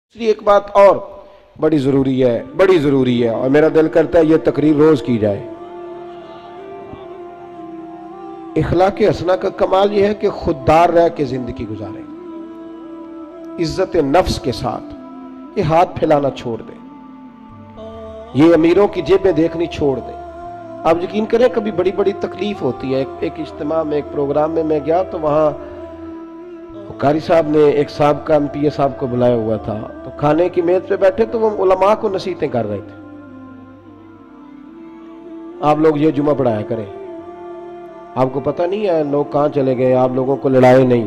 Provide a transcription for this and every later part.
दूसरी एक बात और बड़ी ज़रूरी है और मेरा दिल करता है ये तकरीर रोज़ की जाए। इखलाक हसना का कमाल ये है कि खुददार रह के ज़िंदगी गुजारें, इज्जत नफ्स के साथ। ये हाथ फैलाना छोड़ दें, ये अमीरों की जेबें देखनी छोड़ दें। आप यकीन करें कभी बड़ी बड़ी तकलीफ होती है। एक इज्तिमा में, एक प्रोग्राम में मैं गया तो वहाँ कारी साहब ने एक साहब का MPA साहब को बुलाया हुआ था, तो खाने की मेज पे बैठे तो वो उलमा को नसीहतें कर रहे थे, आप लोग ये जुमा पढ़ाया करें, आपको पता नहीं है लोग कहाँ चले गए, आप लोगों को लड़ाए नहीं।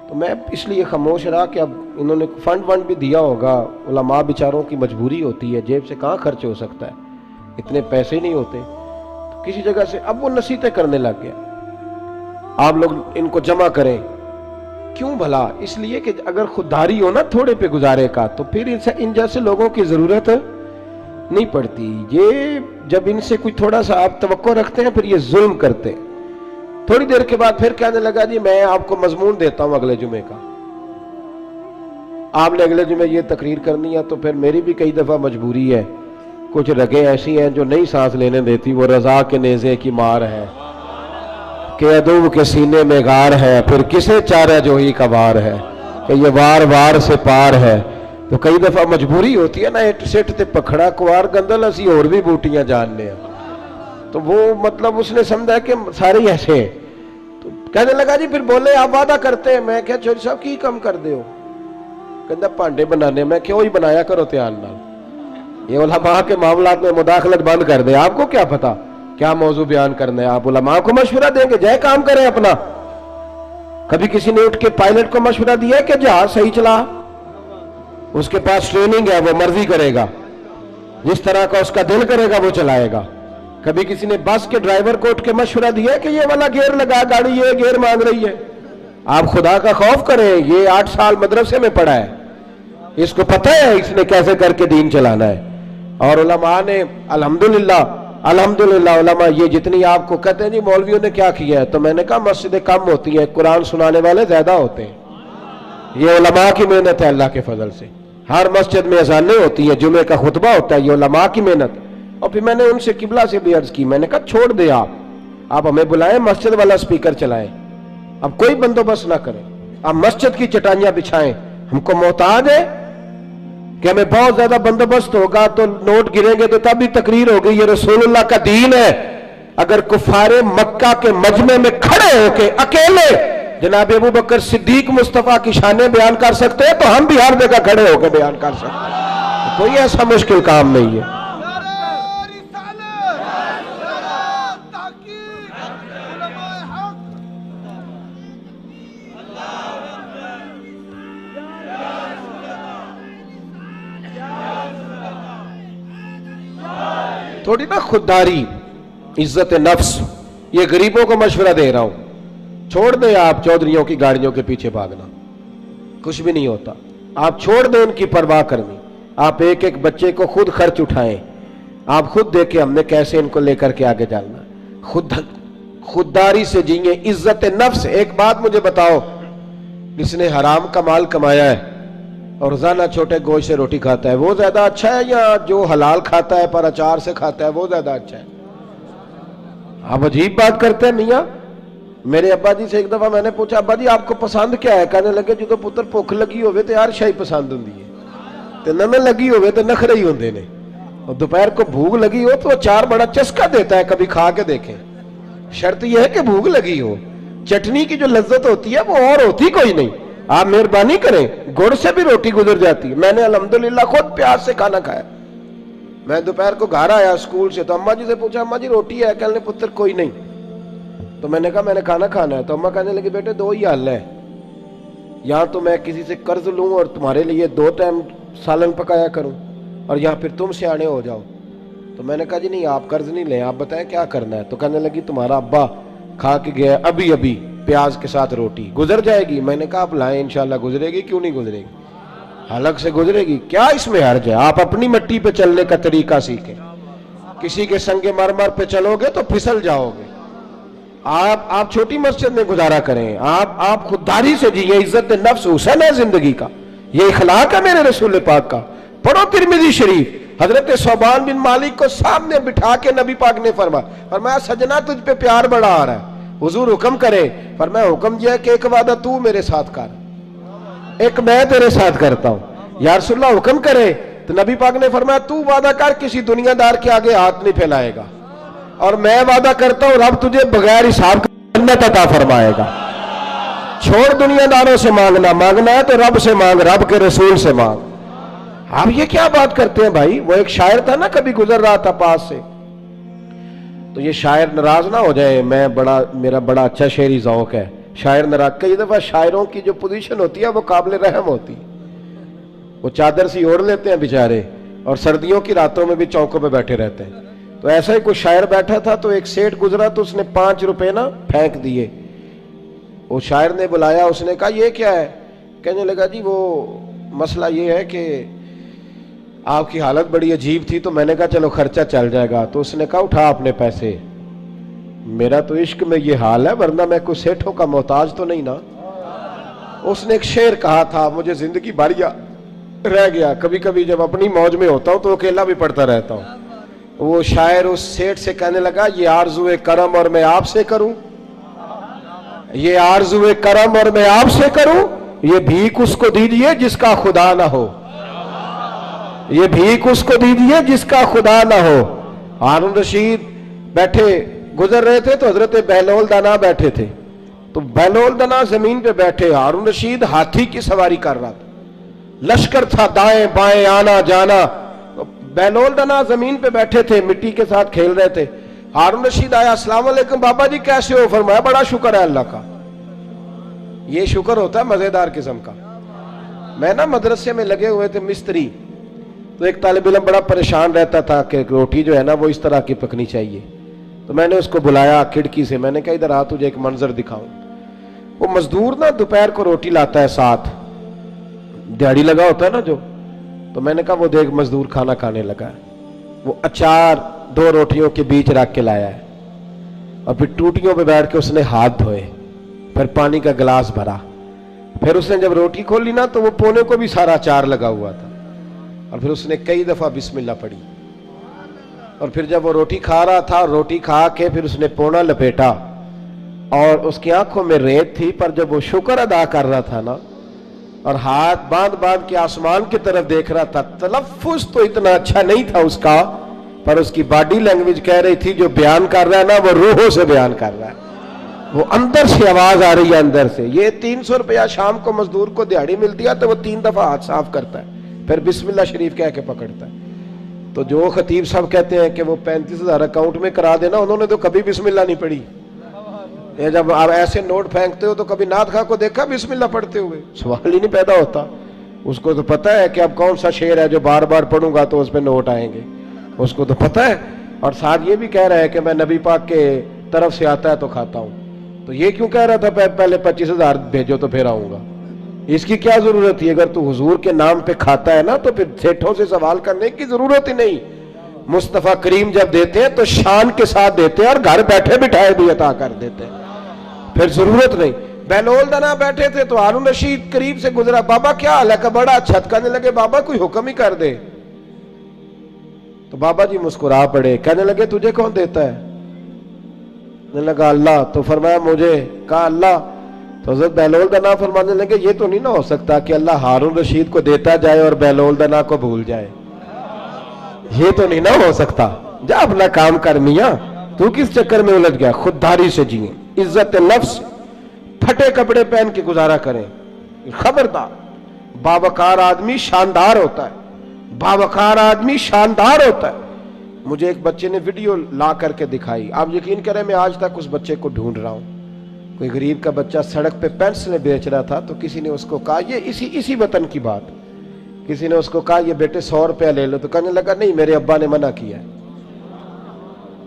तो मैं इसलिए खामोश रहा कि अब इन्होंने फंड भी दिया होगा, उलमा बेचारों की मजबूरी होती है, जेब से कहाँ खर्च हो सकता है, इतने पैसे नहीं होते। तो किसी जगह से अब वो नसीहतें करने लग गया, आप लोग इनको जमा करें। क्यों भला? इसलिए कि अगर खुददारी हो ना थोड़े पे गुजारे का, तो फिर इन जैसे लोगों की जरूरत नहीं पड़ती। ये जब इनसे कोई थोड़ा सा आप तवक्को रखते हैं फिर ये जुल्म करते हैं। थोड़ी देर के बाद फिर कहने लगा जी मैं आपको मजमून देता हूं अगले जुमे का, आपने अगले जुमे ये तकरीर करनी है। तो फिर मेरी भी कई दफा मजबूरी है, कुछ रगें ऐसी हैं जो नहीं सांस लेने देती। वो रजा के नेज़े की मार है कि अदूब के सीने में गार है, फिर किसे चारा जो ही का वार है कि ये वार वार से पार है। तो कई दफा मजबूरी होती है ना, इट सिट ते पखड़ा कुआर गंदल असी और भी बूटियां जानने हैं। तो वो मतलब उसने समझा कि सारे ऐसे हैं। तो कहने लगा जी फिर बोले आप वादा करते हैं। मैं क्या चोरी साहब की कम कर दे हो? कहता भांडे बनाने। मैं क्यों ही बनाया करो ध्यान नाल, ये उलमा के मामलात में मुदाखलत बंद कर दे। आपको क्या पता क्या मौजू बयान करना है, आप उलमा को मशवरा देंगे, जय काम करें अपना। कभी किसी ने उठ के पायलट को मशवरा दिया कि जहाज सही चला, उसके पास ट्रेनिंग है, वो मर्जी करेगा, जिस तरह का उसका दिल करेगा वो चलाएगा। कभी किसी ने बस के ड्राइवर को उठ के मशवरा दिया कि ये वाला गियर लगा, गाड़ी ये गियर मांग रही है। आप खुदा का खौफ करें, ये 8 साल मदरसे में पढ़ा है, इसको पता है इसने कैसे करके दीन चलाना है। और उलमा ने अल्हम्दुलिल्लाह उलमा ये जितनी आपको कहते हैं जी मौलवियों ने क्या किया है, तो मैंने कहा मस्जिदें कम होती हैं, कुरान सुनाने वाले ज्यादा होते हैं। ये उलमा की मेहनत है अल्लाह के फजल से। हर मस्जिद में अजानें होती है, जुमे का खुतबा होता है, ये उलमा की मेहनत। और फिर मैंने उनसे किबला से भी अर्ज की, मैंने कहा छोड़ दे आप हमें बुलाएं, मस्जिद वाला स्पीकर चलाएं, अब कोई बंदोबस्त ना करें, आप मस्जिद की चटाइयां बिछाएं। हमको मोहताज है कि हमें बहुत ज्यादा बंदोबस्त होगा तो नोट गिरेंगे तो तब भी तकरीर होगी। ये रसूलुल्लाह का दीन है। अगर कुफारे मक्का के मजमे में खड़े होके अकेले जनाब अबू बकर सिद्दीक मुस्तफा की शानें बयान कर सकते हैं, तो हम भी हर जगह खड़े होकर बयान कर सकते हैं। तो कोई ऐसा मुश्किल काम नहीं है। थोड़ी ना खुददारी, इज्जत नफ्स। ये गरीबों को मशवरा दे रहा हूं, छोड़ दें आप चौधरियों की गाड़ियों के पीछे भागना, कुछ भी नहीं होता। आप छोड़ दें उनकी परवाह करनी, आप एक एक बच्चे को खुद खर्च उठाएं, आप खुद देखें हमने कैसे इनको लेकर के आगे जाना। खुददारी से जिए, इज्जत नफ्स। एक बात मुझे बताओ, जिसने हराम का माल कमाया है और रोजाना छोटे गोश्त से रोटी खाता है, वो ज्यादा अच्छा है या जो हलाल खाता है पर अचार से खाता है वो ज्यादा अच्छा है? आप अजीब बात करते हैं मियाँ। मेरे अब्बा जी से एक दफा मैंने पूछा, अब्बा जी आपको पसंद क्या है? कहने लगे जो पुत्र भुख लगी होवे तो यार शाही पसंद होंगी है, तो नमें लगी होवे तो नखरे ही होंगे ने, और दोपहर को भूख लगी हो तो अचार बड़ा चस्का देता है, कभी खा के देखें। शर्त यह है कि भूख लगी हो, चटनी की जो लज्जत होती है वो और होती कोई नहीं। आप मेहरबानी करें, गुड़ से भी रोटी गुजर जाती है। मैंने अल्हम्दुलिल्लाह खुद प्याज से खाना खाया। मैं दोपहर को घर आया स्कूल से, तो अम्मा जी से पूछा, अम्मा जी रोटी है? कहने पुत्र कोई नहीं। तो मैंने कहा मैंने खाना खाना है। तो अम्मा कहने लगी बेटे दो ही हाल है, या तो मैं किसी से कर्ज लूं और तुम्हारे लिए 2 टाइम सालन पकाया करूं, और या फिर तुम सियाने हो जाओ। तो मैंने कहा जी नहीं आप कर्ज नहीं लें, आप बताएं क्या करना है। तो कहने लगी तुम्हारा अब्बा खा के गया अभी अभी प्याज के साथ रोटी, गुजर जाएगी। मैंने कहा आप लाएं, इंशाल्लाह गुजरेगी, क्यों नहीं गुजरेगी, हलक से गुजरेगी, क्या इसमें हर्ज है। आप अपनी मिट्टी पे चलने का तरीका सीखें, किसी के संगे मरमर पे चलोगे तो फिसल जाओगे। आप छोटी मस्जिद में गुजारा करें, आप खुददारी से जिए, इज्जत नफ्स हुसन है जिंदगी का। ये इखलाक है मेरे रसूल पाक का। पढ़ो तिरमिज़ी शरीफ, हजरत सोबान बिन मालिक को सामने बिठा के नबी पाक ने फरमाया सजना तुझ पे प्यार बड़ा आ रहा है, हुजूर हुक्म करे। फरमाया हुक्म यह है कि एक वादा तू मेरे साथ कर, एक मैं तेरे साथ करता हूं। या रसूलल्लाह हुक्म करे, तो नबी पाक ने फरमाया तू वादा कर किसी दुनियादार के आगे हाथ नहीं फैलाएगा, और मैं वादा करता हूं रब तुझे बगैर हिसाब के जन्नत अता फरमाएगा। छोड़ दुनियादारों से मांगना, मांगना है तो रब से मांग, रब के रसूल से मांग। आप ये क्या बात करते हैं भाई? वो एक शायर था ना, कभी गुजर रहा था पास से, तो ये शायर नाराज ना हो जाए, मेरा बड़ा अच्छा शेरी ज़ौक है, शायर नाराज। कई दफा शायरों की जो पोजीशन होती है वो काबिल रहम होती है, वो चादर सी ओढ़ लेते हैं बेचारे, और सर्दियों की रातों में भी चौकों पे बैठे रहते हैं। तो ऐसा ही कोई शायर बैठा था, तो एक सेठ गुजरा, तो उसने 5 रुपए ना फेंक दिए। वो शायर ने बुलाया, उसने कहा ये क्या है? कहने लगा जी वो मसला ये है कि आपकी हालत बड़ी अजीब थी, तो मैंने कहा चलो खर्चा चल जाएगा। तो उसने कहा उठा अपने पैसे, मेरा तो इश्क में ये हाल है, वरना मैं कोई सेठों का मोहताज तो नहीं ना। उसने एक शेर कहा था, मुझे जिंदगी भर रह गया, कभी कभी जब अपनी मौज में होता हूं तो अकेला भी पढ़ता रहता हूं। वो शायर उस सेठ से कहने लगा ये आरज़ू करम और मैं आपसे करूं, ये आरज़ू करम और मैं आपसे करूं, ये भीख उसको दीजिए जिसका खुदा ना हो, ये भीख उसको दीजिए जिसका खुदा ना हो। हारून रशीद बैठे गुजर रहे थे, तो हजरत बहलोल दना बैठे थे, तो बहलोल दना जमीन पे बैठे, हारून रशीद हाथी की सवारी कर रहा था, लश्कर था दाएं बाएं आना जाना। तो बहलोल दना जमीन पे बैठे थे, मिट्टी के साथ खेल रहे थे। हारून रशीद आया, अस्सलाम वालेकुम बाबा जी कैसे हो? फरमाया बड़ा शुक्र है अल्लाह का। ये शुक्र होता है मजेदार किस्म का। मैं ना मदरसे में लगे हुए थे मिस्त्री, तो एक तालिब इल्म बड़ा परेशान रहता था कि रोटी जो है ना वो इस तरह की पकनी चाहिए। तो मैंने उसको बुलाया खिड़की से, मैंने कहा इधर आ तुझे एक मंजर दिखाऊं। वो मजदूर ना दोपहर को रोटी लाता है, साथ दिहाड़ी लगा होता है ना जो, तो मैंने कहा वो देख मजदूर खाना खाने लगा है। वो अचार 2 रोटियों के बीच रख के लाया है, और फिर टूटियों पे बैठ के उसने हाथ धोए, फिर पानी का गिलास भरा, फिर उसने जब रोटी खोली ना तो वो पोने को भी सारा अचार लगा हुआ था, और फिर उसने कई दफा बिस्मिल्लाह पढ़ी, और फिर जब वो रोटी खा रहा था, रोटी खा के फिर उसने पोना लपेटा, और उसकी आंखों में रेत थी, पर जब वो शुक्र अदा कर रहा था ना, और हाथ बांध बांध के आसमान की तरफ देख रहा था, तलफ्फुज तो इतना अच्छा नहीं था उसका, पर उसकी बॉडी लैंग्वेज कह रही थी जो बयान कर रहा है ना वो रूहों से बयान कर रहा है, वो अंदर से आवाज आ रही है अंदर से। ये 300 रुपया शाम को मजदूर को दिहाड़ी मिलती है, तो वो 3 दफा हाथ साफ करता है, फिर बिस्मिल्लाह शरीफ कह के पकड़ता है। तो जो खतीब साहब कहते हैं कि वो 35,000 अकाउंट में करा देना, उन्होंने तो कभी बिस्मिल्लाह नहीं पढ़ी। ये जब आप ऐसे नोट फेंकते हो तो कभी नाथ खां को देखा बिस्मिल्लाह पढ़ते हुए? सवाल ही नहीं पैदा होता। उसको तो पता है कि अब कौन सा शेर है जो बार बार पढ़ूंगा तो उस पर नोट आएंगे, उसको तो पता है। और साथ ये भी कह रहा है कि मैं नबी पाक के तरफ से आता है तो खाता हूं, तो ये क्यों कह रहा था पहले 25,000 भेजो तो फिर आऊंगा? इसकी क्या जरूरत है? अगर तू हुजूर के नाम पे खाता है ना तो फिर सेठों से सवाल करने की जरूरत ही नहीं। मुस्तफा करीम जब देते हैं तो शान के साथ देते हैं, और घर बैठे बिठाए भी अता कर देते हैं, फिर जरूरत नहीं। बहलोल दना बैठे थे, तो हारून रशीद करीब से गुजरा, बाबा क्या हाल है? का बड़ा अच्छा। कहने लगे बाबा कोई हुक्म ही कर दे। तो बाबा जी मुस्कुरा पड़े, कहने लगे तुझे कौन देता है? कहने लगा अल्लाह। तो फरमाया मुझे? कहा अल्लाह। तो हज़रत बहलोल दना फरमाने लगे ये तो नहीं ना हो सकता कि अल्लाह हारून रशीद को देता जाए और बहलोल दना को भूल जाए, ये तो नहीं ना हो सकता। जा अपना काम कर मियां, तू किस चक्कर में उलझ गया? खुददारी से जिए, इज्जत नफ्स, फटे कपड़े पहन के गुजारा करें। खबरदार, बावकार आदमी शानदार होता है, बावकार आदमी शानदार होता है। मुझे एक बच्चे ने वीडियो ला करके दिखाई, आप यकीन करें मैं आज तक उस बच्चे को ढूंढ रहा हूं। कोई गरीब का बच्चा सड़क पे पेंसिलें बेच रहा था, तो किसी ने उसको कहा, ये इसी वतन की बात, किसी ने उसको कहा ये बेटे 100 रुपया ले लो, तो कहने लगा नहीं मेरे अब्बा ने मना किया है।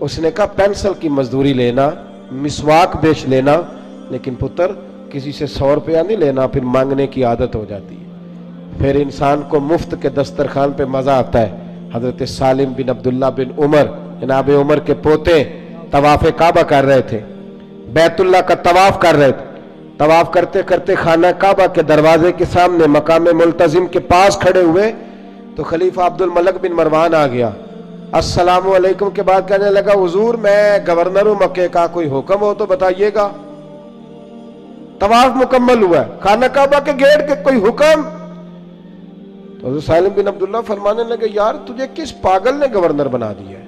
उसने कहा पेंसिल की मजदूरी लेना, मिसवाक बेच लेना, लेकिन पुत्र किसी से 100 रुपया नहीं लेना, फिर मांगने की आदत हो जाती है। फिर इंसान को मुफ्त के दस्तरखान पे मजा आता है। हजरत सालिम बिन अब्दुल्ला बिन उमर, जनाब उमर के पोते तवाफ़े काबा कर रहे थे, बैतुल्ला का तवाफ कर रहे थे। तवाफ करते करते खाना काबा के दरवाजे के सामने मकाम मुल्तजिम के पास खड़े हुए तो खलीफा अब्दुल मलिक बिन मरवान आ गया। अस्सलामु अलैकुम के बाद कहने लगा, हुजूर मैं गवर्नर हूं मक्के का, कोई हुक्म हो तो बताइएगा। तवाफ मुकम्मल हुआ, खाना काबा के गेट के कोई हुक्म? तो सालिम बिन अब्दुल्ला फरमाने लगे, यार तुझे किस पागल ने गवर्नर बना दिया है,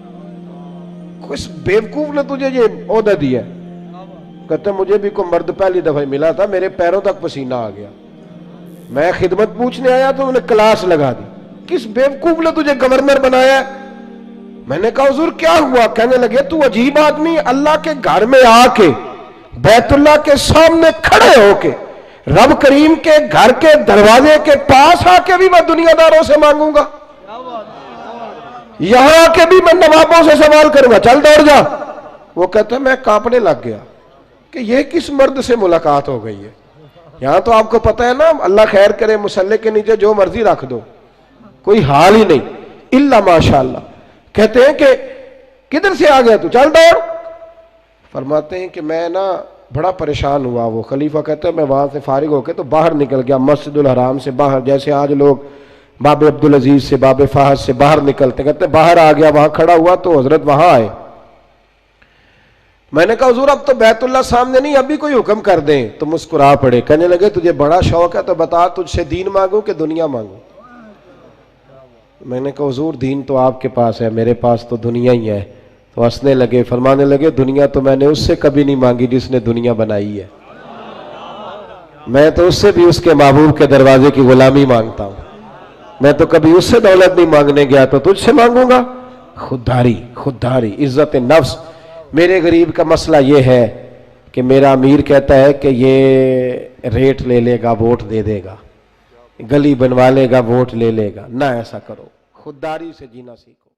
किस बेवकूफ ने तुझे ये ओहदा दिया है? कहते मुझे भी कोई मर्द पहली दफा मिला था, मेरे पैरों तक पसीना आ गया, मैं खिदमत पूछने आया तो उन्हें क्लास लगा दी, किस बेवकूफ ने तुझे गवर्नर बनाया? मैंने कहा हुजूर क्या हुआ? कहने लगे तू अजीब आदमी, अल्लाह के घर में आके बैतुल्लाह के सामने खड़े होके रब करीम के घर के दरवाजे के पास आके भी मैं दुनियादारों से मांगूंगा, यहां आके भी मैं नवाबों से सवाल करूंगा, चल दौड़ जा। वो कहते मैं कांपने लग गया कि ये किस मर्द से मुलाकात हो गई है। यहां तो आपको पता है ना, अल्लाह खैर करे, मुसल्ले के नीचे जो मर्जी रख दो, कोई हाल ही नहीं, इल्ला माशाअल्लाह। कहते हैं कि किधर से आ गया तू, चल दौड़। फरमाते हैं कि मैं ना बड़ा परेशान हुआ। वो खलीफा कहते हैं मैं वहां से फारिग होकर तो बाहर निकल गया, मस्जिदुल हराम से बाहर, जैसे आज लोग बाबे अब्दुल अजीज से बाबे फहद से बाहर निकलते, कहते बाहर आ गया, वहां खड़ा हुआ तो हजरत वहां आए। मैंने कहा हुजूर अब तो बैतुल्लाह सामने नहीं, अभी कोई हुक्म कर दें। तो मुस्कुरा पड़े, कहने लगे तुझे बड़ा शौक है तो बता, तुझसे दीन मांगू कि दुनिया मांगू? मैंने कहा हुजूर दीन तो आपके पास है, मेरे पास तो दुनिया ही है। तो हंसने लगे, फरमाने लगे दुनिया तो मैंने उससे कभी नहीं मांगी जिसने दुनिया बनाई है, मैं तो उससे भी उसके महबूब के दरवाजे की गुलामी मांगता हूं, मैं तो कभी उससे दौलत नहीं मांगने गया तो तुझसे मांगूंगा? खुददारी, खुददारी, इज्जत नफ्स। मेरे गरीब का मसला ये है कि मेरा अमीर कहता है कि ये रेट ले लेगा, वोट दे देगा, गली बनवा लेगा, वोट ले लेगा। ना ऐसा करो, खुददारी से जीना सीखो।